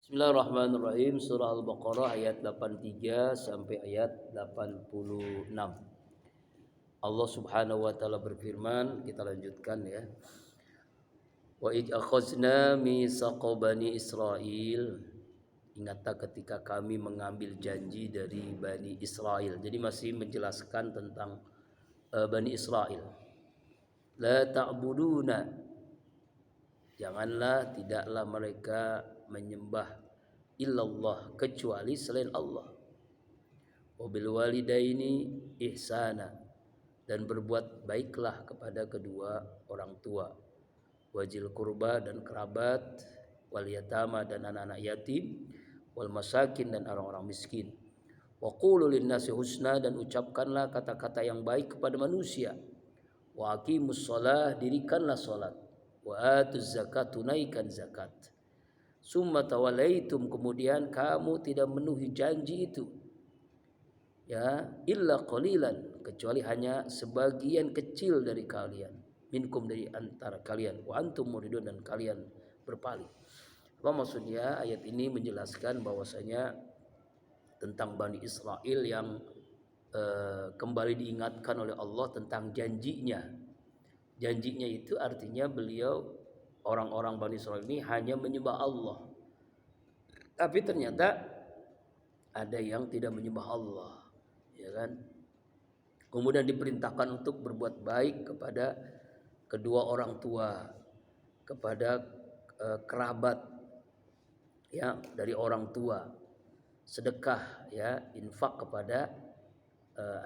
Bismillahirrahmanirrahim. Surah Al-Baqarah ayat 83 sampai ayat 86. Allah Subhanahu wa taala berfirman, kita lanjutkan ya. Wa id akhazna mitsaqa bani Israil. Ingatlah ketika kami mengambil janji dari Bani Israel. Jadi masih menjelaskan tentang Bani Israel. La ta'buduna. Janganlah, tidaklah mereka menyembah illallah, kecuali selain Allah. Wabil walidaini ihsana, dan berbuat baiklah kepada kedua orang tua. Wajil kurba, dan kerabat. Wal yatama, dan anak-anak yatim. Wal masakin, dan orang-orang miskin. Wa qulu linnasi husna, dan ucapkanlah kata-kata yang baik kepada manusia. Wa aqimus shalah, dirikanlah salat. Wa atuz zakat, tunaikan zakat. Summa tawallaitum, kemudian kamu tidak memenuhi janji itu. Ya, illa qalilan, kecuali hanya sebagian kecil dari kalian. Minkum, dari antara kalian. Wa antum muridun, dan kalian berpaling. Apa maksudnya? Ayat ini menjelaskan bahwasanya tentang Bani Israel yang kembali diingatkan oleh Allah tentang janjinya. Janjinya itu artinya beliau, orang-orang Bani Israel ini hanya menyembah Allah. Tapi ternyata ada yang tidak menyembah Allah, ya kan? Kemudian diperintahkan untuk berbuat baik kepada kedua orang tua, kepada kerabat ya dari orang tua, sedekah ya, infak kepada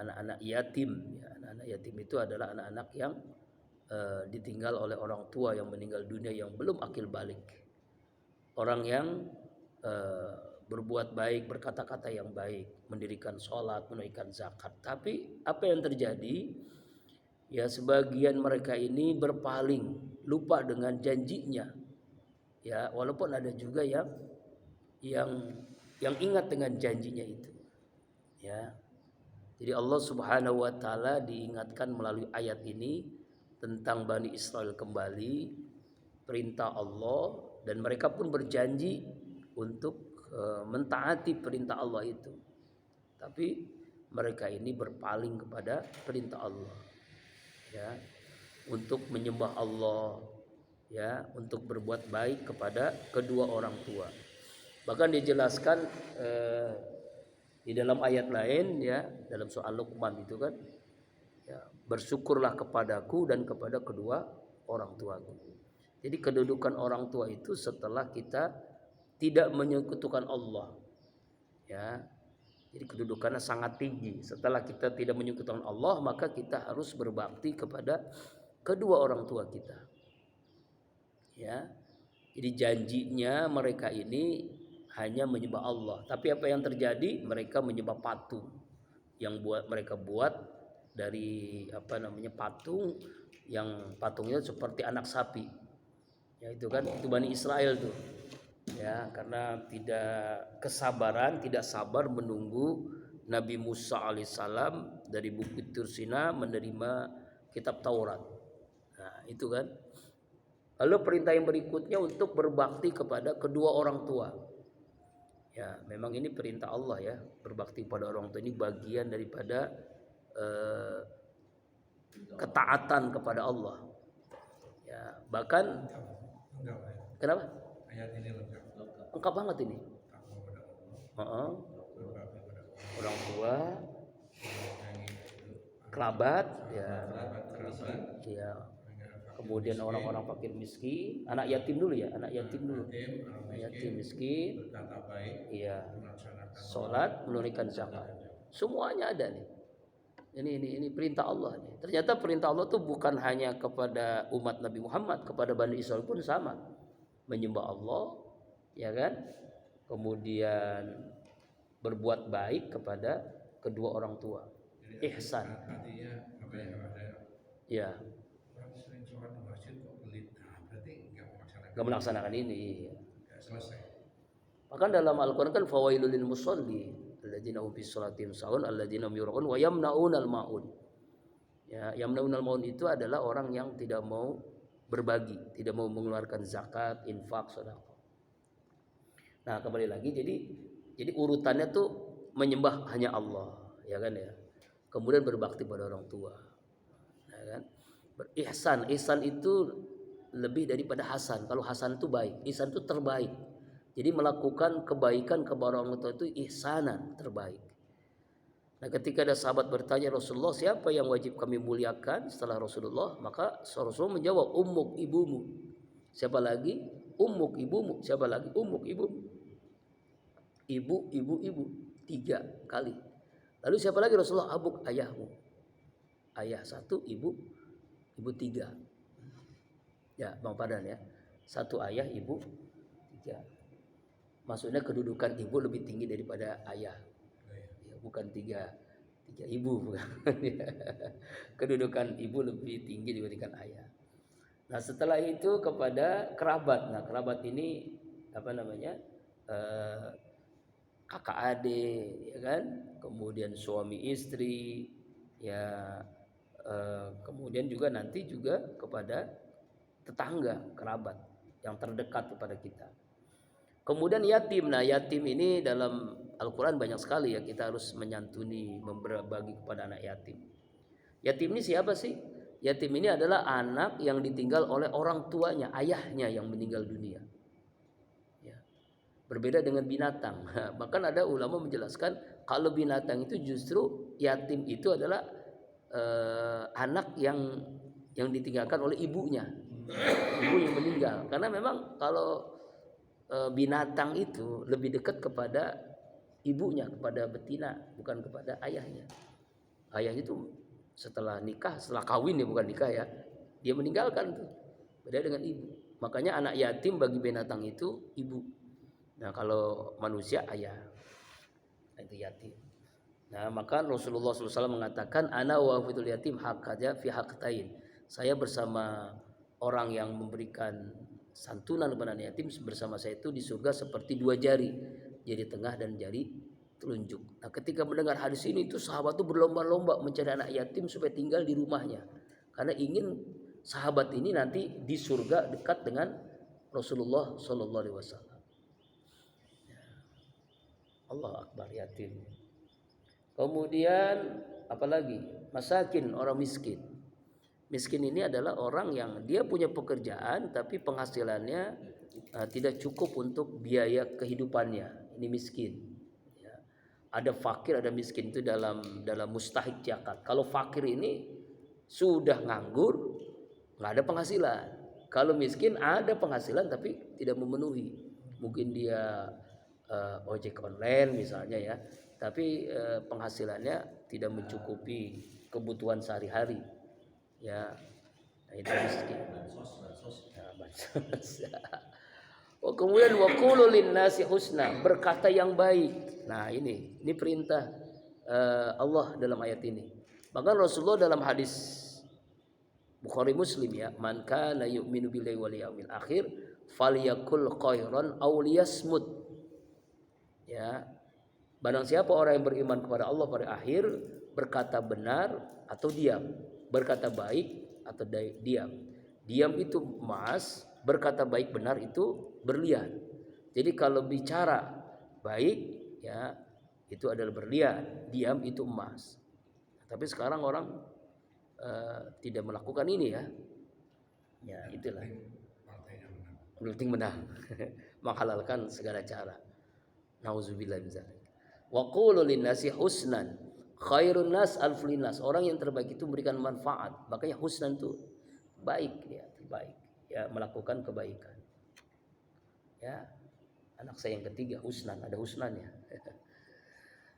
anak-anak yatim ya. Anak-anak yatim itu adalah anak-anak yang ditinggal oleh orang tua yang meninggal dunia, yang belum akil balik. Orang yang berbuat baik, berkata-kata yang baik, mendirikan sholat, menunaikan zakat. Tapi apa yang terjadi? Ya, sebagian mereka ini berpaling, lupa dengan janjinya. Ya, walaupun ada juga yang ingat dengan janjinya itu. Ya. Jadi Allah Subhanahu wa taala diingatkan melalui ayat ini tentang Bani Israel kembali, perintah Allah, dan mereka pun berjanji untuk mentaati perintah Allah itu. Tapi mereka ini berpaling kepada perintah Allah. Ya, untuk menyembah Allah, ya, untuk berbuat baik kepada kedua orang tua. Bahkan dijelaskan di dalam ayat lain ya, dalam soal Luqman itu kan, ya, bersyukurlah kepadaku dan kepada kedua orang tuaku. Jadi kedudukan orang tua itu setelah kita tidak menyekutukan Allah, ya. Jadi kedudukannya sangat tinggi. Setelah kita tidak menyekutukan Allah, maka kita harus berbakti kepada kedua orang tua kita. Ya. Jadi janjinya mereka ini hanya menyembah Allah. Tapi apa yang terjadi? Mereka menyembah patung yang mereka buat dari patung, yang patungnya seperti anak sapi. Ya, itu kan, itu Bani Israel tuh. Ya, karena tidak kesabaran, tidak sabar menunggu Nabi Musa alaihissalam dari Bukit Tursina menerima kitab Taurat. Nah, itu kan. Lalu perintah yang berikutnya untuk berbakti kepada kedua orang tua. Ya, memang ini perintah Allah ya, berbakti kepada orang tua ini bagian daripada ketaatan kepada Allah. Ya, bahkan kenapa? Ayat ini Lengkap banget ini. Orang tua, kerabat, ya, ya. Kemudian orang-orang fakir miskin, anak yatim dulu ya, anak yatim dulu, anak yatim miskin, iya, sholat, menunaikan zakat, semuanya ada nih. Ini perintah Allah nih. Ternyata perintah Allah tuh bukan hanya kepada umat Nabi Muhammad, kepada Bani Israel pun sama, menyembah Allah, ya kan? Kemudian berbuat baik kepada kedua orang tua, ihsan. Ya. Gak melaksanakan ini. Bahkan dalam Al-Quran kan fawailul lil musalli alladzina hum fi sholatihim sahun alladzina hum yura'un wa yamna'unal ma'un. Ya, yamna'unal ma'un itu adalah orang yang tidak mau berbagi, tidak mau mengeluarkan zakat, infak, sedekah. Nah, kembali lagi, jadi urutannya tuh menyembah hanya Allah, ya kan ya. Kemudian berbakti pada orang tua, ya kan. Berihsan, ihsan itu lebih daripada hasan. Kalau hasan itu baik, ihsan itu terbaik. Jadi melakukan kebaikan kepada orang tua itu ihsanan, terbaik. Nah, ketika ada sahabat bertanya Rasulullah, siapa yang wajib kami muliakan setelah Rasulullah? Maka Rasulullah menjawab, ummuk, ibumu. Siapa lagi? Ummuk, ibumu. Siapa lagi? Ummuk, ibumu. Ibu, ibu, ibu. 3 kali. Lalu siapa lagi Rasulullah? Abuk, ayahmu. Ayah 1, ibu 3. Ya, Bang Padan ya. 1 ayah, ibu 3. Maksudnya kedudukan ibu lebih tinggi daripada ayah. Ya, bukan tiga ibu, bukan. Kedudukan ibu lebih tinggi dibandingkan ayah. Nah, setelah itu kepada kerabat. Nah, kerabat ini apa namanya? Kakak adik, ya kan? Kemudian suami istri, ya, kemudian juga nanti juga kepada tetangga, kerabat yang terdekat kepada kita. Kemudian yatim. Nah, yatim ini dalam Al-Quran banyak sekali ya, kita harus menyantuni, berbagi kepada anak yatim. Yatim ini siapa sih? Yatim ini adalah anak yang ditinggal oleh orang tuanya, ayahnya yang meninggal dunia. Ya. Berbeda dengan binatang. Bahkan ada ulama menjelaskan kalau binatang itu justru yatim itu adalah anak yang ditinggalkan oleh ibunya, ibu yang meninggal. Karena memang kalau binatang itu lebih dekat kepada ibunya, kepada betina, bukan kepada ayahnya. Ayahnya itu setelah nikah, setelah kawin ya, bukan nikah ya, dia meninggalkan tuh. Beda dengan ibu. Makanya anak yatim bagi binatang itu ibu. Nah, kalau manusia ayah. Nah, itu yatim. Nah, maka Rasulullah SAW mengatakan, ana wa fitul yatim hakaja fi haqtain. Saya bersama orang yang memberikan santunan kepada anak yatim bersama saya itu di surga seperti 2 jari, jari tengah dan jari telunjuk. Nah, ketika mendengar hadis ini itu sahabat itu berlomba-lomba mencari anak yatim supaya tinggal di rumahnya, karena ingin sahabat ini nanti di surga dekat dengan Rasulullah SAW. Allah Akbar, yatim. Kemudian apalagi? Masakin, orang miskin. Miskin ini adalah orang yang dia punya pekerjaan tapi penghasilannya tidak cukup untuk biaya kehidupannya. Ini miskin. Ya. Ada fakir, ada miskin, itu dalam mustahik zakat. Kalau fakir ini sudah nganggur, nggak ada penghasilan. Kalau miskin ada penghasilan tapi tidak memenuhi. Mungkin dia ojek online misalnya ya, tapi penghasilannya tidak mencukupi kebutuhan sehari-hari. Ya, nah itu miskin. Oh, kemudian waqulu linnasi husna, berkata yang baik. Nah, ini perintah Allah dalam ayat ini. Bahkan Rasulullah dalam hadis Bukhari Muslim ya, man kana yu'minu billahi wal yawmil akhir falyakul khairan aw liyasmut. Ya. Barang siapa orang yang beriman kepada Allah pada akhir, berkata benar atau diam, berkata baik atau diam. Diam itu emas, berkata baik benar itu berlian. Jadi kalau bicara baik ya itu adalah berlian, diam itu emas. Tapi sekarang orang tidak melakukan ini ya. Ya, itulah. Penting menang. Menghalalkan segala cara. Nauzubillah min dzalik. Wa qulu linnasi husnan. Khairun nas alful nas. Orang yang terbaik itu memberikan manfaat. Makanya husnan itu baik ya, terbaik. Ya, melakukan kebaikan. Ya. Anak saya yang ketiga husnan, ada husnannya.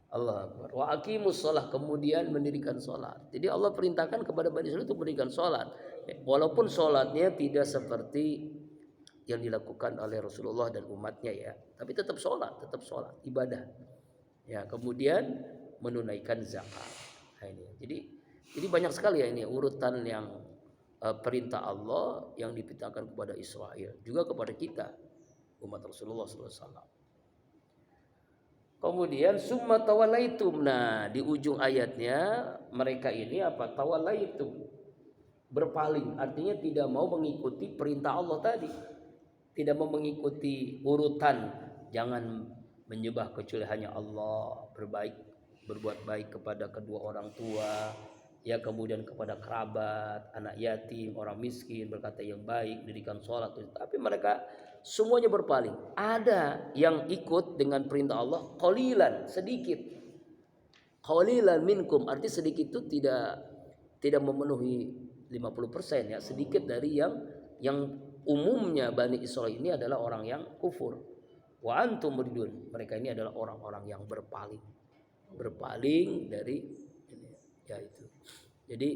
Allah Akbar. Wa aqimus shalah, kemudian mendirikan salat. Jadi Allah perintahkan kepada Bani Israil untuk mendirikan salat. Walaupun salatnya tidak seperti yang dilakukan oleh Rasulullah dan umatnya ya, tapi tetap salat ibadah. Ya, kemudian menunaikan zakat. Nah, ini. Jadi banyak sekali ya ini urutan yang perintah Allah yang diperintahkan kepada Israel, juga kepada kita umat Rasulullah SAW. Kemudian summa tawallaitum. Nah, di ujung ayatnya mereka ini apa? Tawallaitum. Berpaling, artinya tidak mau mengikuti perintah Allah tadi. Tidak mau mengikuti urutan jangan menyembah kecuali hanya Allah, berbuat baik kepada kedua orang tua, ya, kemudian kepada kerabat, anak yatim, orang miskin, berkata yang baik, dirikan sholat. Tapi mereka semuanya berpaling. Ada yang ikut dengan perintah Allah, qalilan, sedikit. Qalilan minkum, arti sedikit itu tidak memenuhi 50% ya, sedikit dari yang umumnya Bani Israil ini adalah orang yang kufur. Wa antum muridun, mereka ini adalah orang-orang yang berpaling dari ini, ya itu. Jadi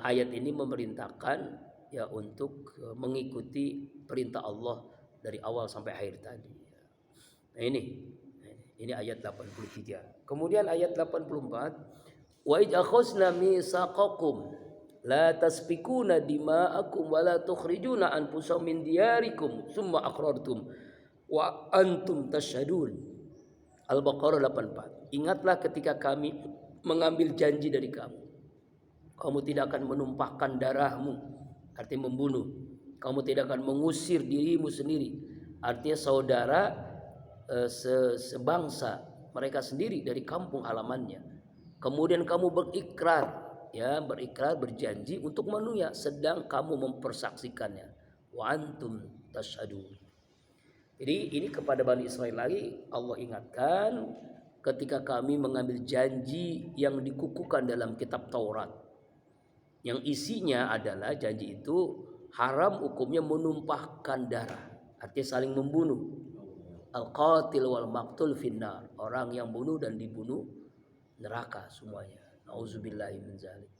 ayat ini memerintahkan ya untuk mengikuti perintah Allah dari awal sampai akhir tadi. Nah ini ayat 83. Kemudian ayat 84, wa id akhadna mitsaqakum la tasfikuna dima'akum wa la tukhrijuna anfusakum min diyarikum tsumma aqrartum wa antum tasyhadun. Al-Baqarah 84. Ingatlah ketika kami mengambil janji dari kamu. Kamu tidak akan menumpahkan darahmu, artinya membunuh. Kamu tidak akan mengusir dirimu sendiri, artinya saudara sebangsa mereka sendiri dari kampung halamannya. Kemudian kamu berikrar berjanji untuk manusia, sedang kamu mempersaksikannya. Wa antum tasyhadun. Jadi ini kepada Bani Israil lagi Allah ingatkan ketika kami mengambil janji yang dikukuhkan dalam kitab Taurat. Yang isinya adalah janji itu haram hukumnya menumpahkan darah, artinya saling membunuh. Al-qatil wal maqtul finnar, orang yang bunuh dan dibunuh neraka semuanya. Nauzubillahi min dzalik.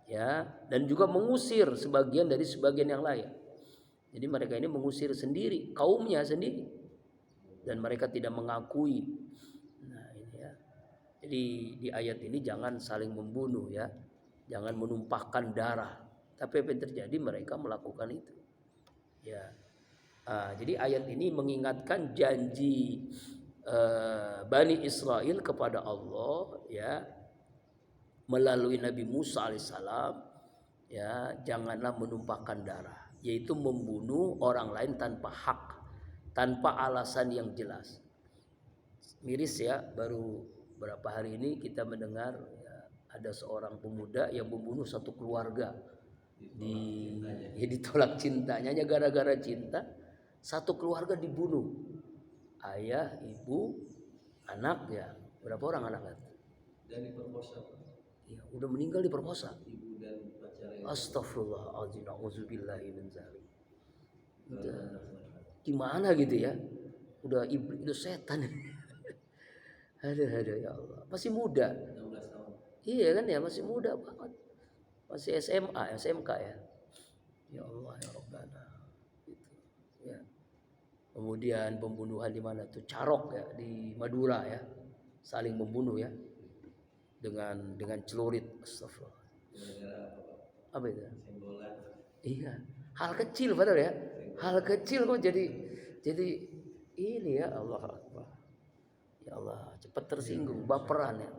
Ya, dan juga mengusir sebagian dari sebagian yang lain. Jadi mereka ini mengusir sendiri, kaumnya sendiri, dan mereka tidak mengakui. Nah ini ya. Jadi di ayat ini jangan saling membunuh ya, jangan menumpahkan darah. Tapi apa yang terjadi, mereka melakukan itu. Ya. Jadi ayat ini mengingatkan janji Bani Israil kepada Allah ya melalui Nabi Musa alaihissalam, ya, janganlah menumpahkan darah, yaitu membunuh orang lain tanpa hak, tanpa alasan yang jelas. Miris ya, baru berapa hari ini kita mendengar ya, ada seorang pemuda yang membunuh satu keluarga, ditolak cintanya, hanya gara-gara cinta satu keluarga dibunuh, ayah, ibu, anak, ya berapa orang anaknya, dan diperkosa. Ya, udah meninggal diperkosa. Ibu dan pacarnya. Astagfirullahaladzim, auzubillahi min dzalik. Gimana gitu ya? Udah iblis, udah setan. Aduh ya Allah. Masih muda. 16 tahun. Iya kan ya, masih muda banget. Masih SMA, SMK ya. Ya Allah ya Rabbana. Gitu. Ya. Kemudian pembunuhan di mana tuh? Carok ya, di Madura ya. Saling membunuh ya. Dengan celurit. Astagfirullah. Apa itu? Simbolan. Iya, hal kecil padahal ya. Hal kecil kok jadi ini ya, Allah Akbar. Ya Allah, cepat tersinggung, baperan ya.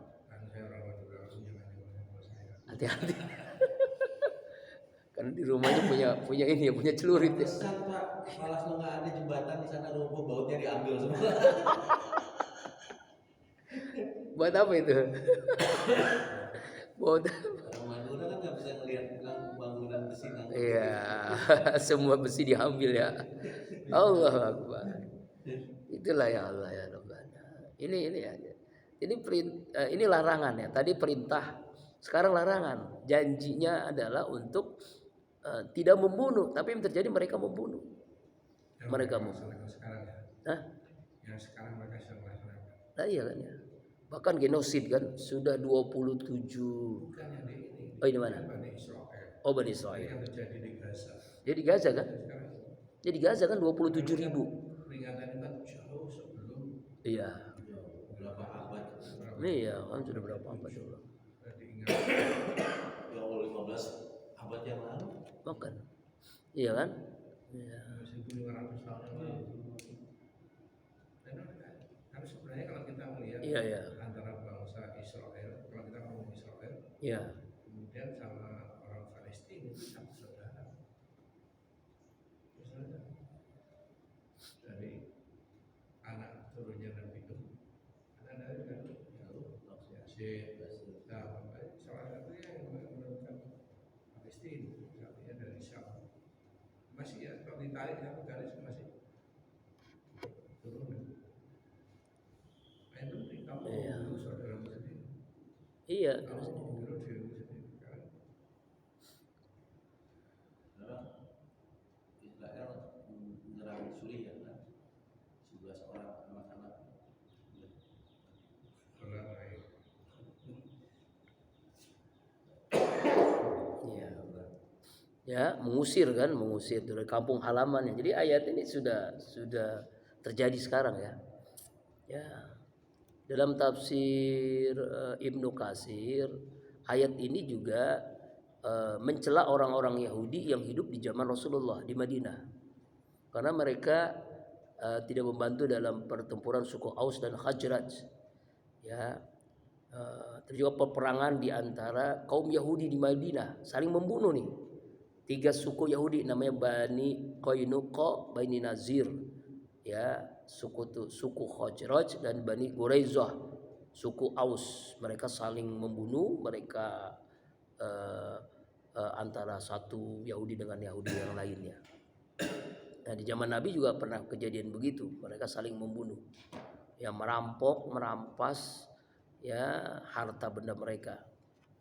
Hati-hati. Kan di rumahnya punya ini ya, punya celurit ya. Pesan Pak, malas lo nggak ada jembatan di sana rubuh, bautnya diambil semua. Buat apa itu? Buat Orang Madura kan nggak bisa ngelihat bangunan besi kan. Iya, semua besi diambil ya. Allah Akbar. Itulah ya Allah ya Rabbana. Ini ya. Ini larangan ya. Tadi perintah, sekarang larangan. Janjinya adalah untuk tidak membunuh, tapi yang terjadi mereka membunuh. Mereka membunuh. Hah? Yang sekarang mereka sedang laksanakan. Nah iya kan ya. Bahkan genosid kan sudah 27. Bukan yang di ini. Oh ini mana? Bani Israel. Oh Bani Israel. Yang terjadi di Gaza. Jadi Gaza kan? Sekarang Jadi Gaza kan 27.000. peringatan itu kan jauh sebelum. Iya. Berapa abad? Iya kan sudah berapa abad dulu. Diingat. Ya Allah, 15 abad yang lalu. Makan. Iya kan? Iya. 1.500 tahun yang lalu. Dan harus sebenarnya kalau kita melihat Iya. antara bangsa Israel, kalau kita ngomong Israel, Iya. kemudian sama orang Palestina itu satu saudara. Dari Mesir. Nah, salah satunya yang menemukan Palestina, satunya dari Syam. Masih ya, kalau ditarik satu garis masih turun. Nah, itu di kamu Iya. dulu saudaramu sendiri. Iya, Kamu dulu dirimu sendiri kan. Sekarang Israel menyerang Suriah kan, 11 orang anak-anak. Orang lain. iya. Ya, mengusir dari kampung halamannya. Jadi ayat ini sudah terjadi sekarang ya. Ya. Dalam tafsir Ibnu Katsir, ayat ini juga mencela orang-orang Yahudi yang hidup di zaman Rasulullah di Madinah. Karena mereka tidak membantu dalam pertempuran suku Aus dan Khazraj. Ya. Terjadi peperangan di antara kaum Yahudi di Madinah, saling membunuh nih. 3 suku Yahudi namanya Bani Qainuqa, Bani Nazir. Ya, suku Khazraj dan Bani Quraizah, suku Aus. Mereka saling membunuh, mereka antara satu Yahudi dengan Yahudi yang lainnya. Nah, di zaman Nabi juga pernah kejadian begitu, mereka saling membunuh. Ya, merampok, merampas ya harta benda mereka.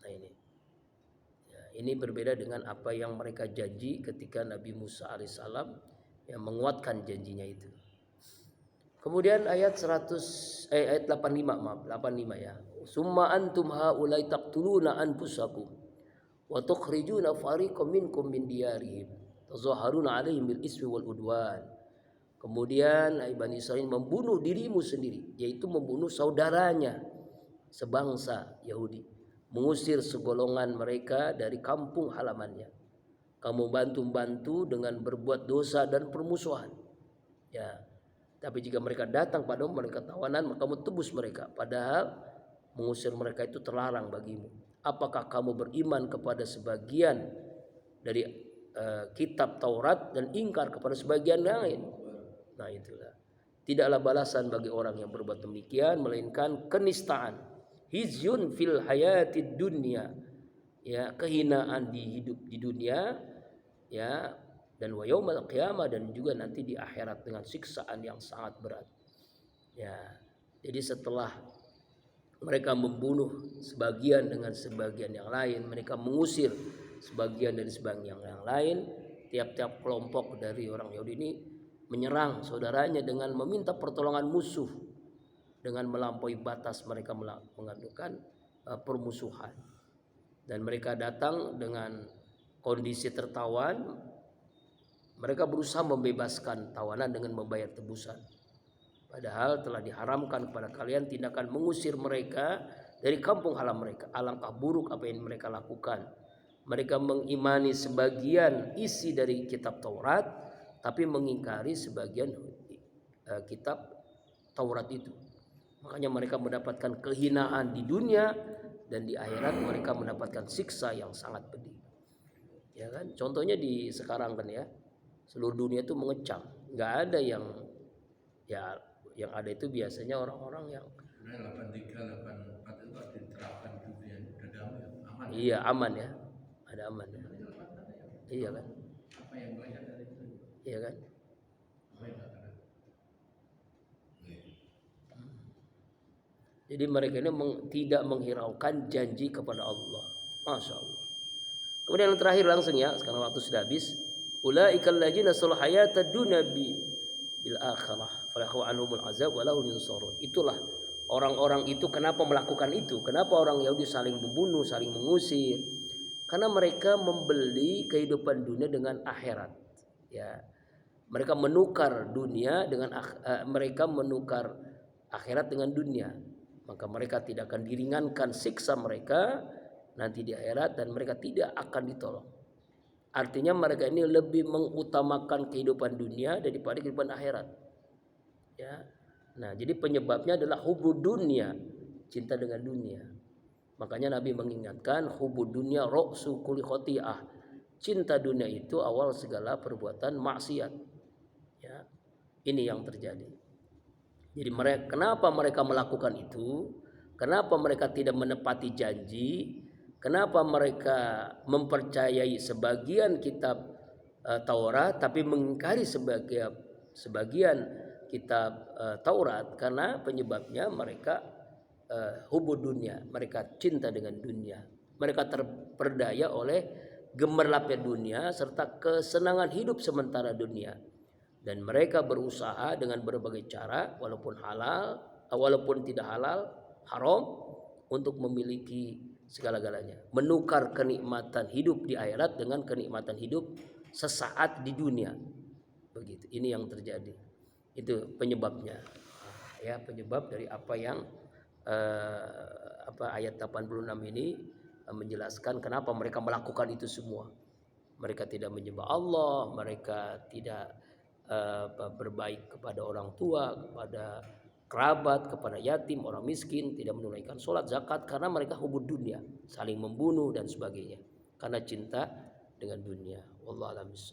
Nah, ini berbeda dengan apa yang mereka janji ketika Nabi Musa alaihissalam yang menguatkan janjinya itu. Kemudian ayat 85 ya. Summa antum haulai taqtuluna anfusakum wa tukhrijuna fariqam minkum min diyarihim tazaharuna alaihim bil ismi wal udwan. Kemudian Bani Israil membunuh dirimu sendiri, yaitu membunuh saudaranya sebangsa Yahudi, mengusir segolongan mereka dari kampung halamannya. Kamu bantu dengan berbuat dosa dan permusuhan. Ya. Tapi jika mereka datang padamu, mereka tawanan, maka kamu tebus mereka. Padahal mengusir mereka itu terlarang bagimu. Apakah kamu beriman kepada sebagian dari kitab Taurat dan ingkar kepada sebagian lain? Nah, itulah. Tidaklah balasan bagi orang yang berbuat demikian melainkan kenistaan. Hizyun fil hayatid dunya, ya, kehinaan di hidup di dunia, ya, dan wa yaumil qiyamah, dan juga nanti di akhirat dengan siksaan yang sangat berat. Ya. Jadi setelah mereka membunuh sebagian dengan sebagian yang lain, mereka mengusir sebagian dari sebagian yang lain, tiap-tiap kelompok dari orang Yahudi ini menyerang saudaranya dengan meminta pertolongan musuh. Dengan melampaui batas mereka mengadakan permusuhan, dan mereka datang dengan kondisi tertawan. Mereka berusaha membebaskan tawanan dengan membayar tebusan, padahal telah diharamkan kepada kalian tindakan mengusir mereka dari kampung halaman mereka. Alangkah buruk apa yang mereka lakukan. Mereka mengimani sebagian isi dari kitab Taurat, tapi mengingkari sebagian kitab Taurat itu. Makanya mereka mendapatkan kehinaan di dunia, dan di akhirat mereka mendapatkan siksa yang sangat pedih. Ya kan? Contohnya di sekarang kan ya, seluruh dunia itu mengecam. Nggak ada yang ada itu biasanya orang-orang yang 83, 84 itu diterapkan dunia udah damai, aman. Iya, aman ya. Ada aman ya. Iya kan? Apa yang banyak dari itu? Iya kan? Jadi mereka ini tidak menghiraukan janji kepada Allah. Masya Allah. Kemudian yang terakhir langsung ya, sekarang waktu sudah habis. Ulaikal ladzina sal hayatad dunya bil akhirah falahu anhumul azab wa lahum yunsarun. Itulah orang-orang itu. Kenapa melakukan itu? Kenapa orang Yahudi saling membunuh, saling mengusir? Karena mereka membeli kehidupan dunia dengan akhirat. Ya. Mereka menukar dunia dengan mereka menukar akhirat dengan dunia. Maka mereka tidak akan diringankan siksa mereka nanti di akhirat, dan mereka tidak akan ditolong. Artinya mereka ini lebih mengutamakan kehidupan dunia daripada kehidupan akhirat. Ya. Nah, jadi penyebabnya adalah hubud dunia, cinta dengan dunia. Makanya Nabi mengingatkan hubud dunia ra'su kulli khati'ah. Cinta dunia itu awal segala perbuatan maksiat. Ya. Ini yang terjadi. Jadi kenapa mereka melakukan itu? Kenapa mereka tidak menepati janji? Kenapa mereka mempercayai sebagian kitab Taurat tapi mengingkari sebagian kitab Taurat? Karena penyebabnya mereka hubud dunia, mereka cinta dengan dunia, mereka terperdaya oleh gemerlapnya dunia serta kesenangan hidup sementara dunia, dan mereka berusaha dengan berbagai cara walaupun halal, walaupun tidak halal, haram, untuk memiliki segala-galanya, menukar kenikmatan hidup di akhirat dengan kenikmatan hidup sesaat di dunia. Begitu, ini yang terjadi. Itu penyebabnya. Ya, penyebab dari apa yang ayat 86 ini menjelaskan kenapa mereka melakukan itu semua. Mereka tidak menyembah Allah, mereka tidak berbaik kepada orang tua, kepada kerabat, kepada yatim, orang miskin, tidak menunaikan sholat, zakat, karena mereka hubud dunia, saling membunuh dan sebagainya, karena cinta dengan dunia. Wallahu a'lam bishawab.